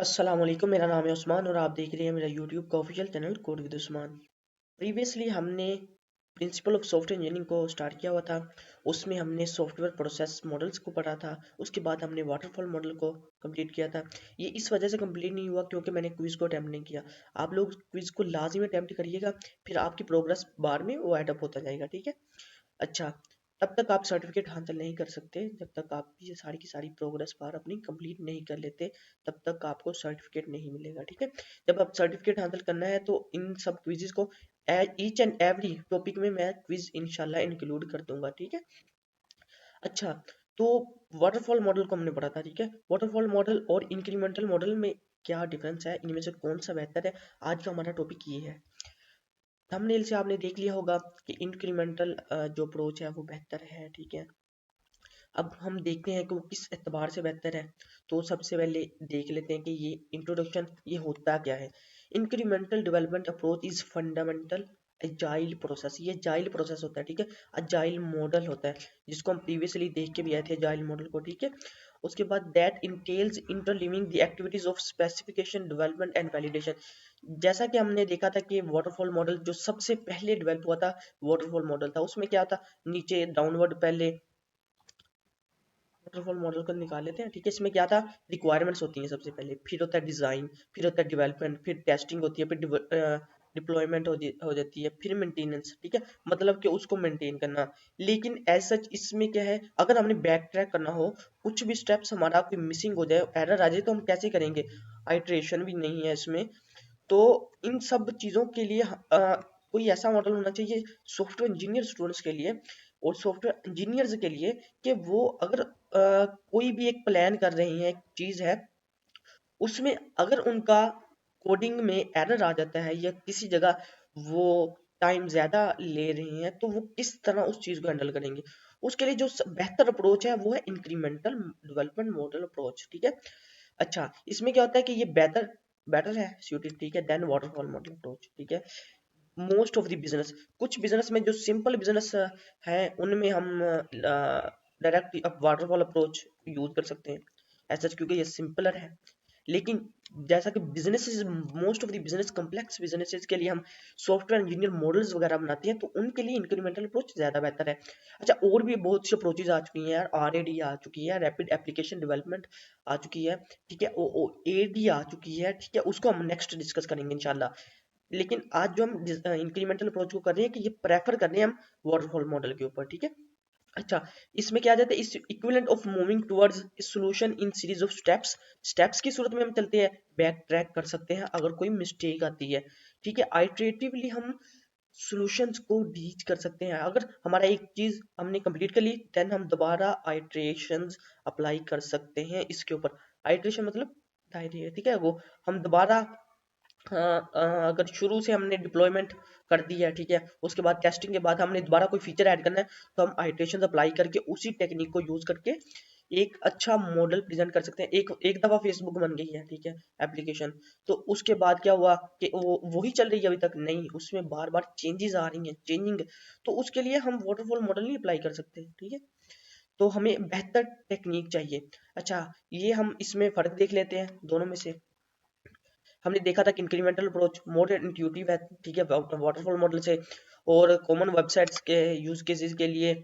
अस्सलाम वालेकुम। मेरा नाम है उस्मान और आप देख रहे हैं मेरा यूट्यूब का official channel code with Usman. Previously हमने प्रिंसिपल ऑफ सॉफ्टवेयर इंजीनियरिंग को स्टार्ट किया हुआ था। उसमें हमने सॉफ्टवेयर प्रोसेस मॉडल्स को पढ़ा था। उसके बाद हमने वाटरफॉल मॉडल को कंप्लीट किया था। ये इस वजह से कंप्लीट नहीं हुआ क्योंकि मैंने क्विज़ को अटैम्प्ट नहीं किया। आप लोग क्विज़ को लाजिम अटैम्प्ट करिएगा, फिर आपकी प्रोग्रेस बार में वो एडअप होता जाएगा। ठीक है। अच्छा, तब तक आप सर्टिफिकेट हासिल नहीं कर सकते जब तक आप ये सारी की सारी प्रोग्रेस बार अपनी कंप्लीट नहीं कर लेते। तब तक आपको सर्टिफिकेट नहीं मिलेगा। ठीक है। जब आप सर्टिफिकेट हासिल करना है तो इन सब क्विज़ेस को ईच एंड एवरी टॉपिक में मैं क्विज इंशाल्लाह इंक्लूड कर दूंगा। ठीक है। अच्छा, तो वाटरफॉल मॉडल को हमने पढ़ा था। ठीक है। वाटरफॉल मॉडल और इंक्रीमेंटल मॉडल में क्या डिफरेंस है, इनमें से कौन सा बेहतर है, आज का हमारा टॉपिक ये है। थंबनेल से आपने देख लिया होगा कि इंक्रीमेंटल जो अप्रोच है वो बेहतर है। ठीक है। अब हम देखते हैं कि वो किस एतबार से बेहतर है। तो सबसे पहले देख लेते हैं कि ये इंट्रोडक्शन ये होता क्या है। Incremental development approach is fundamental agile process. ये एजाइल प्रोसेस होता है। ठीक है। एजाइल मॉडल होता है जिसको हम प्रीवियसली देख के भी आए थे एजाइल मॉडल को। ठीक है। उसके बाद that entails interleaving the activities of specification development and validation. जैसा कि हमने देखा था कि वाटरफॉल मॉडल जो सबसे पहले डेवलप हुआ था वाटरफॉल मॉडल था, उसमें क्या था, नीचे डाउनवर्ड पहले वाटरफॉल मॉडल को निकाल लेते हैं। ठीक है। इसमें क्या था, रिक्वायरमेंट्स होती हैं सबसे पहले, फिर होता है डिजाइन, फिर होता है डेवलपमेंट, फिर टेस्टिंग होती है, फिर डिप्लॉयमेंट हो जाती है, फिर मेंटेनेंस। ठीक है। मतलब कि उसको मेंटेन करना। लेकिन एज सच इसमें क्या है, अगर हमने बैक ट्रैक करना हो, कुछ भी स्टेप्स हमारा कोई मिसिंग हो जाए, एरर आ जाए, तो हम कैसे करेंगे। आइट्रेशन भी नहीं है इसमें। तो इन सब चीज़ों के लिए कोई ऐसा मॉडल होना चाहिए सॉफ्टवेयर इंजीनियर स्टूडेंट्स के लिए और सॉफ्टवेयर इंजीनियर्स के लिए कि वो अगर कोई भी एक प्लान कर रहे हैं, एक चीज़ है, उसमें अगर उनका कोडिंग में एरर आ जाता है या किसी जगह वो टाइम ज़्यादा ले रहे हैं, तो वो किस तरह उस चीज़ को हैंडल करेंगे। उसके लिए जो बेहतर अप्रोच है वो है इंक्रीमेंटल डेवलपमेंट मॉडल अप्रोच। ठीक है। अच्छा, इसमें क्या होता है कि ये बेहतर बेटर है सूटेड, ठीक है, देन वाटरफॉल मॉडल अप्रोच। ठीक है। मोस्ट ऑफ द बिजनेस, कुछ बिजनेस में जो सिंपल बिजनेस है उनमें हम डायरेक्ट वाटरफॉल अप्रोच यूज कर सकते हैं ऐसा, क्योंकि ये सिंपलर है। लेकिन जैसा कि businesses, most of the business complex businesses के लिए हम सॉफ्टवेयर इंजीनियर मॉडल्स वगैरह बनाते हैं, तो उनके लिए इंक्रीमेंटल अप्रोच ज़्यादा बेहतर है। अच्छा, और भी बहुत सी अप्रोचेज आ चुकी हैं यार, RAD आ चुकी है, रैपिड एप्लीकेशन डेवलपमेंट आ चुकी है। ठीक है। OAD आ चुकी है। ठीक है। उसको हम नेक्स्ट डिस्कस करेंगे इंशाल्लाह। लेकिन आज जो हम इंक्रीमेंटल अप्रोच को कर रहे हैं कि ये प्रेफर कर रहे हैं हम वाटरफॉल मॉडल के ऊपर। ठीक है। अच्छा, इसमें क्या जाता है, इस equivalent of moving towards solution in series of steps. Steps की सूरत में हम चलते हैं, बैक ट्रैक कर सकते हैं अगर कोई मिस्टेक आती है। ठीक है। आइटरेटिवली हम सॉल्यूशंस को रीच कर सकते हैं। अगर हमारा एक चीज हमने कंप्लीट कर ली, देन हम दोबारा आइटरेशंस अप्लाई कर सकते हैं इसके ऊपर। आइटरेशन मतलब दायरे, ठीक है, वो हम दोबारा अगर शुरू से हमने डिप्लॉयमेंट कर दी है, ठीक है, उसके बाद टेस्टिंग के बाद हमने दोबारा कोई फीचर ऐड करना है, तो हम आइटरेशन अप्लाई करके उसी टेक्निक को यूज करके एक अच्छा मॉडल प्रेजेंट कर सकते हैं। एक एक दफा फेसबुक बन गई है, ठीक है, एप्लीकेशन, तो उसके बाद क्या हुआ कि वो वही चल रही है अभी तक, नहीं, उसमें बार बार चेंजेस आ रही हैं, चेंजिंग। तो उसके लिए हम वाटरफॉल मॉडल नहीं अप्लाई कर सकते। ठीक है। तो हमें बेहतर टेक्निक चाहिए। अच्छा, ये हम इसमें फर्क देख लेते हैं दोनों में से। हमने देखा था कि इंक्रीमेंटल अप्रोच मोर इंट्यूटिव है, ठीक है, वाटरफॉल मॉडल से। और कॉमन वेबसाइट्स के यूज केसेस के लिए,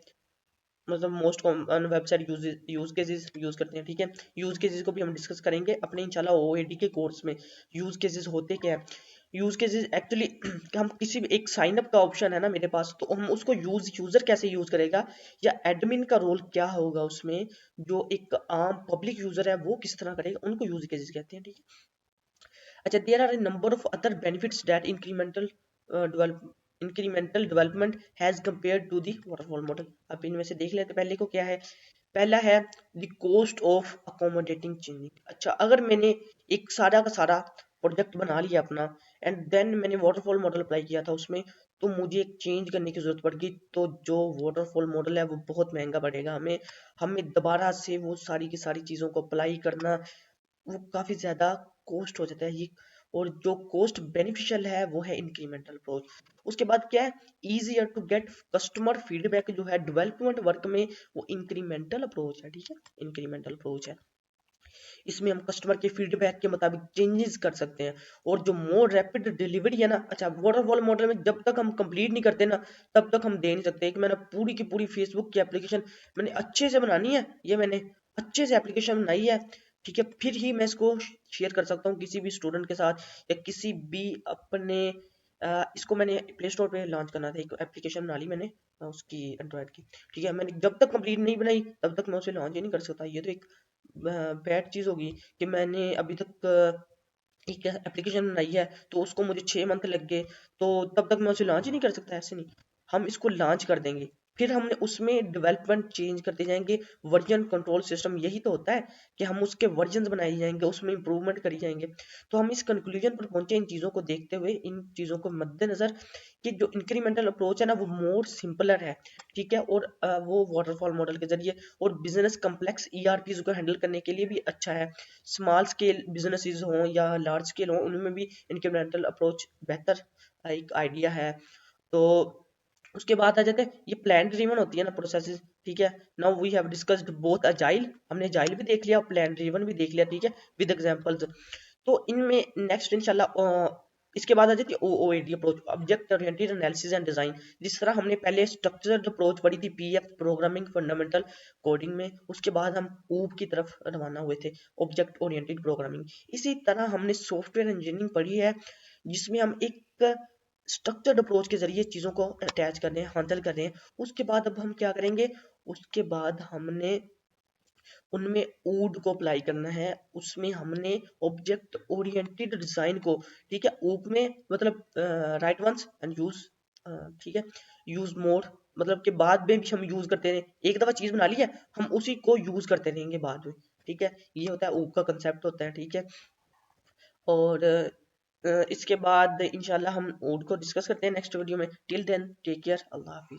मतलब most common website use cases use करते हैं। ठीक है। यूज केसेस को भी हम डिस्कस करेंगे अपने इंशाल्लाह OAD के कोर्स में। यूज केसेस होते क्या है, यूज केसेस एक्चुअली हम किसी भी एक साइन अप का ऑप्शन है ना मेरे पास, तो हम उसको यूजर कैसे यूज करेगा, या एडमिन का रोल क्या होगा उसमें, जो एक आम पब्लिक यूजर है वो किस तरह करेगा, उनको यूज केसेस कहते हैं। ठीक है। अच्छा, there are a number of other benefits that incremental development has compared to the waterfall model। अब इनमें से देख लेते हैं पहले को क्या है। पहला है the cost of accommodating changing। अच्छा, अगर मैंने एक सारा का सारा प्रोजेक्ट बना लिया अपना, एंड देन मैंने वाटरफॉल मॉडल अप्लाई किया था उसमें, तो मुझे एक चेंज करने की जरूरत पड़ गई, तो जो वाटरफॉल मॉडल है वो बहुत महंगा पड़ेगा हमें। हमें दोबारा से वो सारी की सारी चीज़ों को अप्लाई करना, वो काफ़ी ज़्यादा कॉस्ट हो जाता है ये। और जो कॉस्ट बेनिफिशियल है वो है इंक्रीमेंटल अप्रोच। उसके बाद क्या है, easier to get customer feedback जो है डेवलपमेंट वर्क में, वो इंक्रीमेंटल अप्रोच है। ठीक है। इंक्रीमेंटल अप्रोच है। इसमें हम कस्टमर के फीडबैक के मुताबिक चेंजेस कर सकते हैं। और जो मोर रैपिड डिलीवरी है ना, अच्छा वाटरफॉल मॉडल में जब तक हम कंप्लीट नहीं करते ना, तब तक हम दे नहीं सकते कि मैंने पूरी की पूरी फेसबुक की एप्लीकेशन मैंने अच्छे से बनानी है, ये मैंने अच्छे से एप्लीकेशन बनाई है, ठीक है, फिर ही मैं इसको शेयर कर सकता हूँ किसी भी स्टूडेंट के साथ या किसी भी अपने इसको मैंने प्ले स्टोर पे लॉन्च करना था, एक एप्लीकेशन बना ली मैंने उसकी एंड्रॉयड की, ठीक है, मैंने जब तक कंप्लीट नहीं बनाई तब तक मैं उसे लॉन्च ही नहीं कर सकता। ये तो एक बैड चीज़ होगी कि मैंने अभी तक एक एप्लीकेशन बनाई है तो उसको मुझे 6 मंथ लग गए, तो तब तक मैं उसे लॉन्च ही नहीं कर सकता, ऐसे नहीं। हम इसको लॉन्च कर देंगे, फिर हमने उसमें डेवलपमेंट चेंज करते जाएंगे, वर्जन कंट्रोल सिस्टम यही तो होता है कि हम उसके वर्जन बनाए जाएंगे, उसमें इंप्रूवमेंट करी जाएंगे। तो हम इस कंक्लूजन पर पहुंचे इन चीज़ों को देखते हुए, इन चीज़ों को मद्देनजर कि जो इंक्रीमेंटल अप्रोच है ना वो मोर सिंपलर है, ठीक है, और वो वाटरफॉल मॉडल के जरिए और बिजनेस कम्प्लेक्स ईआरपीज को हैंडल करने के लिए भी अच्छा है। स्मॉल स्केल बिजनेसेस हों या लार्ज स्केल हों, उनमें भी इंक्रीमेंटल अप्रोच बेहतर एक आइडिया है। तो उसके बाद आ जाते हैं ये प्लान ड्रिवन होती है ना प्रोसेसेस, ठीक है। Now we have discussed both agile, हमने अजाइल भी देख लिया और प्लान ड्रिवन भी देख लिया, ठीक है, विद एग्जांपल्स। तो इनमें नेक्स्ट इंशाल्लाह इसके बाद आ जाती है OOAD approach, object oriented analysis and design. जिस तरह हमने पहले स्ट्रक्चर्ड अप्रोच पढ़ी थी पीएफ प्रोग्रामिंग फंडामेंटल कोडिंग में, उसके बाद हम ऊब की तरफ रवाना हुए थे, ऑब्जेक्ट ओरिएंटेड प्रोग्रामिंग। इसी तरह हमने सॉफ्टवेयर इंजीनियरिंग पढ़ी है जिसमें हम एक स्ट्रक्चर्ड अप्रोच के जरिए चीज़ों को अटैच कर रहे हैं, हैंडल कर रहे हैं। उसके बाद अब हम क्या करेंगे, उसके बाद हमने उनमें ऊड को अप्लाई करना है, उसमें हमने ऑब्जेक्ट ओरिएंटेड डिजाइन को, ठीक है, ऊप में मतलब राइट वंस एंड यूज, ठीक है, यूज मोर मतलब के बाद में भी हम यूज करते रहे, एक दफा चीज बना ली है हम उसी को यूज करते रहेंगे बाद में, ठीक है, ये होता है ऊप का कंसेप्ट होता है, ठीक है। और इसके बाद इंशाल्लाह हम ऊड को डिस्कस करते हैं नेक्स्ट वीडियो में। टिल देन टेक केयर, अल्लाह हाफिज।